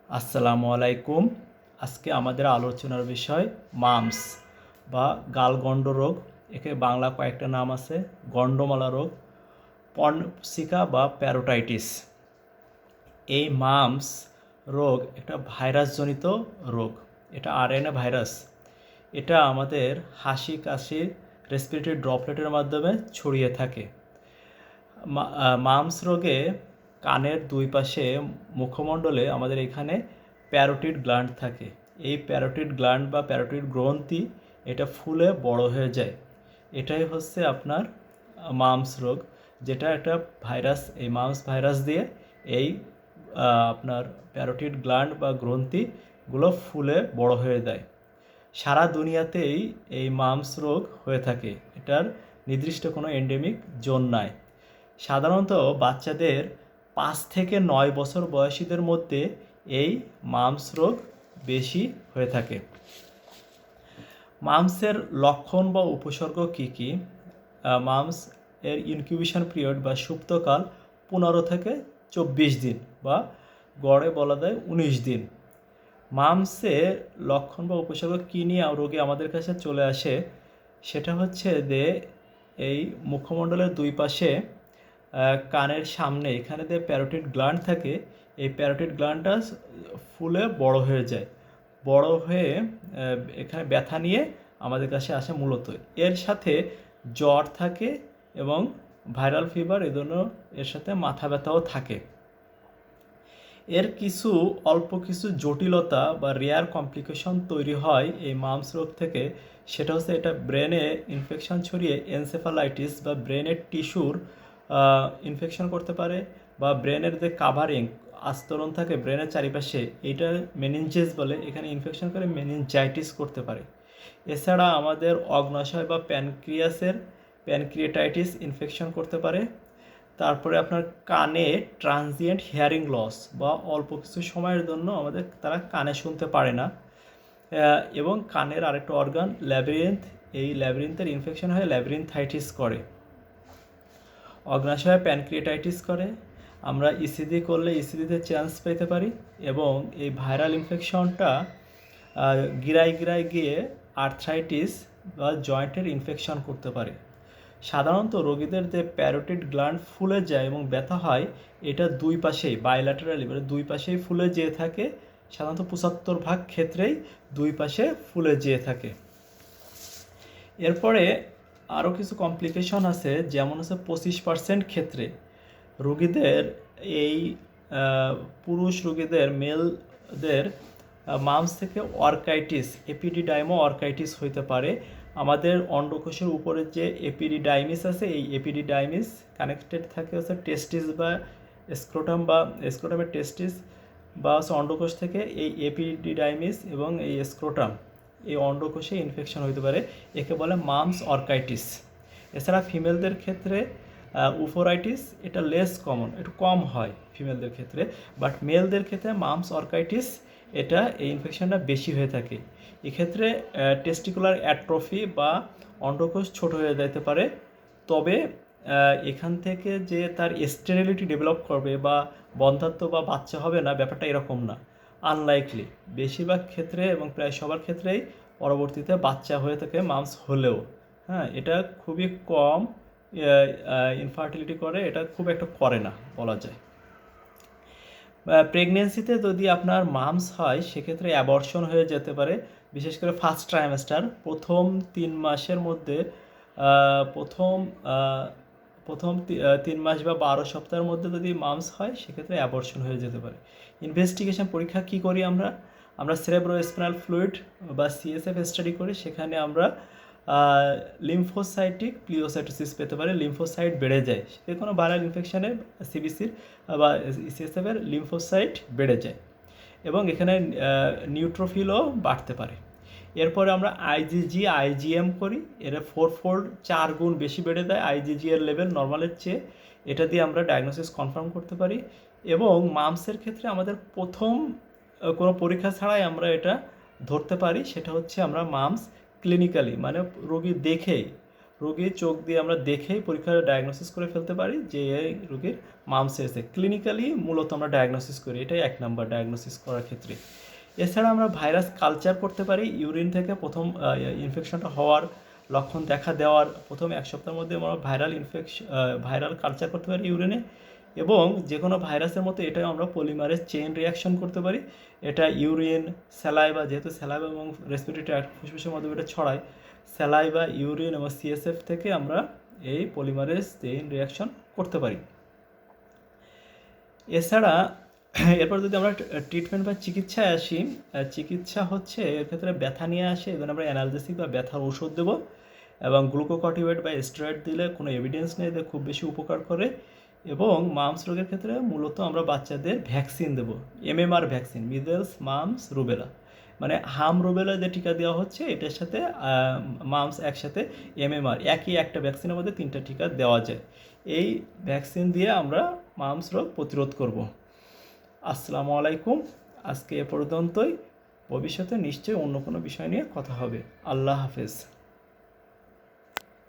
আসসালামু আলাইকুম। আজকে আমাদের আলোচনার বিষয় মামস বা গালগণ্ড রোগ। একে বাংলা কয়েকটা নাম আছে: গণ্ডমালা রোগ, পর্নসিকা বা প্যারোটাইটিস। এই মামস রোগ একটা ভাইরাসজনিত রোগ। এটা আরএনএ ভাইরাস। এটা আমাদের হাসি কাশির রেসপিরেটরি ড্রপলেটের মাধ্যমে ছড়িয়ে থাকে। মামস রোগে কানের দুই পাশে মুখমণ্ডলে আমাদের এখানে প্যারোটিড গ্ল্যান্ড থাকে। এই প্যারোটিড গ্ল্যান্ড বা প্যারোটিড গ্রন্থি এটা ফুলে বড় হয়ে যায়। এটাই হচ্ছে আপনার মামস রোগ, যেটা একটা ভাইরাস। এই মামস ভাইরাস দিয়ে এই আপনার প্যারোটিড গ্ল্যান্ড বা গ্রন্থিগুলো ফুলে বড় হয়ে যায়। সারা দুনিয়াতেই এই মামস রোগ হয়ে থাকে। এটার নির্দিষ্ট কোনো এন্ডেমিক জোন নাই। সাধারণত বাচ্চাদের 5 থেকে 9 বছর বয়সীদের মধ্যে এই মামস রোগ বেশি হয়ে থাকে। মামসের লক্ষণ বা উপসর্গ কী কী? মামস এর ইনকিউবেশন পিরিয়ড বা সুপ্তকাল 15 থেকে 24 দিন বা গড়ে বলা যায় 19 দিন। মামসের লক্ষণ বা উপসর্গ কী নিয়ে রোগী আমাদের কাছে চলে আসে, সেটা হচ্ছে যে এই মুখমণ্ডলের দুই পাশে কানের সামনে এখানে যে প্যারোটিড গ্ল্যান্ড থাকে, এই প্যারোটিড গ্ল্যান্ডটা ফুলে বড় হয়ে যায়। বড় হয়ে এখানে ব্যথা নিয়ে আমাদের কাছে আসে মূলত। এর সাথে জ্বর থাকে এবং ভাইরাল ফিভার, এর সাথে মাথা ব্যথাও থাকে। এর অল্প কিছু জটিলতা বা রেয়ার কমপ্লিকেশন তৈরি হয় এই মামস রোগ থেকে। সেটা হচ্ছে এটা ব্রেনে ইনফেকশন ছড়িয়ে এনসেফালাইটিস বা ব্রেনের টিস্যুর ইনফেকশন করতে পারে, বা ব্রেনের যে কাভারিং আস্তরণ থাকে ব্রেনের চারিপাশে, এইটা মেনিনজেস বলে, এখানে ইনফেকশন করে মেনিনজাইটিস করতে পারে। এছাড়া আমাদের অগ্নাশয় বা প্যানক্রিয়েটাইটিস ইনফেকশন করতে পারে। তারপরে আপনার কানে ট্রানজিয়েন্ট হিয়ারিং লস বা অল্প কিছু সময়ের জন্য তারা কানে শুনতে পারে না। এবং কানের আরেকটা অর্গান ল্যাবিরিন্থ, এই ল্যাবিরিন্থের ইনফেকশন হয়ে ল্যাবিরিনথাইটিস করে। অগ্নাশয়ে প্যানক্রিয়েটাইটিস করে। আমরা ইসিজি করলে ইসিজিতে চান্স পেতে পারি, এবং এই ভাইরাল ইনফেকশনটা গিরায় গিয়ে আর্থ্রাইটিস বা জয়েন্টের ইনফেকশন করতে পারে। সাধারণত রোগীদের যে প্যারোটিড গ্ল্যান্ড ফুলে যায় এবং ব্যথা হয়, এটা দুই পাশেই বাইল্যাটারালি, মানে দুই পাশেই ফুলে যেয়ে থাকে। সাধারণত 75% ক্ষেত্রেই দুই পাশে ফুলে যেয়ে থাকে। এরপরে আরও কিছু কমপ্লিকেশন আছে, যেমন হচ্ছে 25% ক্ষেত্রে রোগীদের এই পুরুষ রোগীদের মেলদের মামস থেকে অর্কাইটিস, এপিডিডাইমো অর্কাইটিস হইতে পারে। আমাদের অন্ডকোষের উপরে যে এপিডিডাইমিস আছে, এই এপিডিডাইমিস কানেক্টেড থাকে হচ্ছে টেস্টিস বা স্ক্রোটামের টেস্টিস বা হচ্ছে অন্ডকোষ থেকে এই এপিডিডাইমিস এবং এই স্ক্রোটাম, এই অন্ডকোষে ইনফেকশন হতে পারে। একে বলে মামস অর্কাইটিস। এছাড়া ফিমেলদের ক্ষেত্রে উফোরাইটিস, এটা লেস কমন, একটু কম হয় ফিমেলদের ক্ষেত্রে, বাট মেলদের ক্ষেত্রে মামস অর্কাইটিস এটা এই ইনফেকশনটা বেশি হয়ে থাকে। এক্ষেত্রে টেস্টিকুলার অ্যাট্রফি বা অন্ডকোষ ছোট হয়ে যেতে পারে। তবে এখান থেকে যে তার স্টেরিলিটি ডেভেলপ করবে বা বন্ধ্যাত্ব বা বাচ্চা হবে না, ব্যাপারটা এরকম না, আনলাইকলি। বেশিরভাগ ক্ষেত্রে এবং প্রায় সবার ক্ষেত্রেই পরবর্তীতে বাচ্চা হয়ে থাকে মামস হলেও। হ্যাঁ, এটা খুবই কম ইনফার্টিলিটি করে, এটা খুব একটা করে না বলা যায়। প্রেগনেন্সিতে যদি আপনার মামস হয়, সেক্ষেত্রে অ্যাবর্শন হয়ে যেতে পারে। বিশেষ করে ফার্স্ট ট্রাইমেস্টার, প্রথম 3 মাসের মধ্যে প্রথম 3 মাস বা 12 সপ্তাহের মধ্যে যদি মামস হয়, সেক্ষেত্রে অ্যাবর্শন হয়ে যেতে পারে। ইনভেস্টিগেশন পরীক্ষা কী করি আমরা সেরেব্রোস্পাইনাল ফ্লুইড বা সিএসএফ স্টাডি করি। সেখানে আমরা লিম্ফোসাইটিক প্লিওসাইটোসিস পেতে পারে, লিম্ফোসাইট বেড়ে যায়। যে কোনো ভাইরাল ইনফেকশনে সিবিসির বা সিএসএফের লিম্ফোসাইট বেড়ে যায়, এবং এখানে নিউট্রোফিলও বাড়তে পারে। এরপরে আমরা আইজিএম করি। এর 4 গুণ বেশি বেড়ে দেয় আইজিজি এর লেভেল নর্মালের চেয়ে। এটা দিয়ে আমরা ডায়াগনোসিস কনফার্ম করতে পারি। এবং মামসের ক্ষেত্রে আমাদের প্রথম কোনো পরীক্ষা ছাড়াই আমরা এটা ধরতে পারি। সেটা হচ্ছে আমরা মামস ক্লিনিক্যালি, মানে রোগী দেখেই রোগীর চোখ দিয়ে আমরা দেখেই পরীক্ষার ডায়াগনোসিস করে ফেলতে পারি যে এই রোগীর মামস হয়েছে। ক্লিনিক্যালি মূলত আমরা ডায়াগনোসিস করি, এটাই 1 নাম্বার ডায়াগনোসিস করার ক্ষেত্রে। এছাড়া আমরা ভাইরাস কালচার করতে পারি। ইউরিন থেকে প্রথম ইনফেকশনটা হওয়ার লক্ষণ দেখা দেওয়ার প্রথম 1 সপ্তাহের মধ্যে আমরা ভাইরাল কালচার করতে পারি ইউরিনে, এবং যে কোনো ভাইরাসের মতো এটাও আমরা পলিমারেজ চেইন রিয়াকশন করতে পারি। এটা ইউরিন, স্যালাইভা, যেহেতু স্যালাইভা এবং রেসপিরেটরি ট্র্যাক্ট ফুসফুসের মাধ্যমে এটা ছড়ায়, স্যালাইভা, ইউরিন এবং সিএসএফ থেকে আমরা এই পলিমারেজ চেইন রিয়াকশন করতে পারি। এছাড়া এরপর যদি আমরা ট্রিটমেন্ট বা চিকিৎসায় আসি, চিকিৎসা হচ্ছে এর ক্ষেত্রে ব্যথা নিয়ে আসে, এই জন্য আমরা অ্যানালজেসিক বা ব্যথার ওষুধ দেবো, এবং গ্লুকোকর্টিকয়েড বা স্টেরয়েড দিলে কোনো এভিডেন্স নেই যে খুব বেশি উপকার করে। এবং মামস রোগের ক্ষেত্রে মূলত আমরা বাচ্চাদের ভ্যাকসিন দেবো, MMR vaccine, measles, mum's, rubella, মানে হাম রুবেলা যে টিকা দেওয়া হচ্ছে এটার সাথে মামস একসাথে এমএমআর, একই একটা ভ্যাকসিনের মধ্যে 3টা টিকা দেওয়া যায়। এই ভ্যাকসিন দিয়ে আমরা মামস রোগ প্রতিরোধ করব। আসসালামু আলাইকুম। আজকে এ পর্যন্তই। ভবিষ্যতে নিশ্চয়ই অন্য কোনো বিষয় নিয়ে কথা হবে। আল্লাহ হাফেজ।